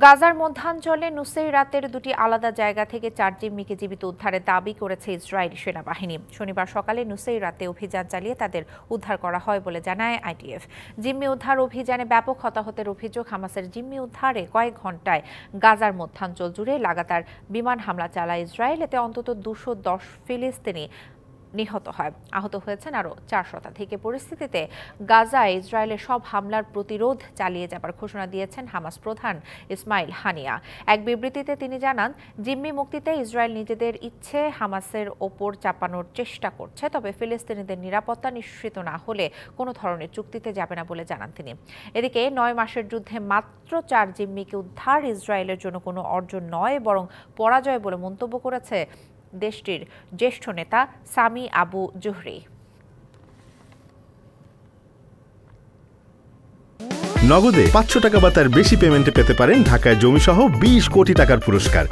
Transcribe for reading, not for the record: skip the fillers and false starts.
গাজার মধ্যাঞ্চলে নুসেইরাতের দুটি আলাদা জায়গা থেকে 4 জিম্মিকে জীবিত উদ্ধারের দাবি করেছে ইসরায়েলি সেনাবাহিনী। শনিবার সকালে নুসেইরাতে অভিযান চালিয়ে তাদের উদ্ধার করা হয় বলে জানায় আইডিএফ। জিম্মি উদ্ধার অভিযানে ব্যাপক হতাহতের অভিযোগ। হামাসের জিম্মি উদ্ধারে কয়েক ঘণ্টায় গাজার মধ্যাঞ্চল জুড়ে লাগাতার বিমান হামলা চালায় ইসরায়েল। এতে অন্তত 210 ফিলিস্তিনি নিহত হয়, আহত হয়েছেন আরও 4 শতাধিক। পরিস্থিতিতে গাজায় ইসরায়েলের সব হামলার প্রতিরোধ চালিয়ে যাবার ঘোষণা দিয়েছেন হামাস প্রধান ইসমাইল হানিয়া। এক বিবৃতিতে তিনি জানান, জিম্মি মুক্তিতে ইসরায়েল নিজেদের ইচ্ছে হামাসের ওপর চাপানোর চেষ্টা করছে, তবে ফিলিস্তিনিদের নিরাপত্তা নিশ্চিত না হলে কোনো ধরনের চুক্তিতে যাবে না বলে জানান তিনি। এদিকে 9 মাসের যুদ্ধে মাত্র 4 জিম্মিকে উদ্ধার ইসরায়েলের জন্য কোনো অর্জন নয়, বরং পরাজয় বলে মন্তব্য করেছে দেশটির জ্যেষ্ঠ নেতা সামি আবু জুহরি। নগদে 500 টাকা বা তার বেশি পেমেন্টে পেতে পারেন ঢাকায় জমিসহ 20 কোটি টাকার পুরস্কার।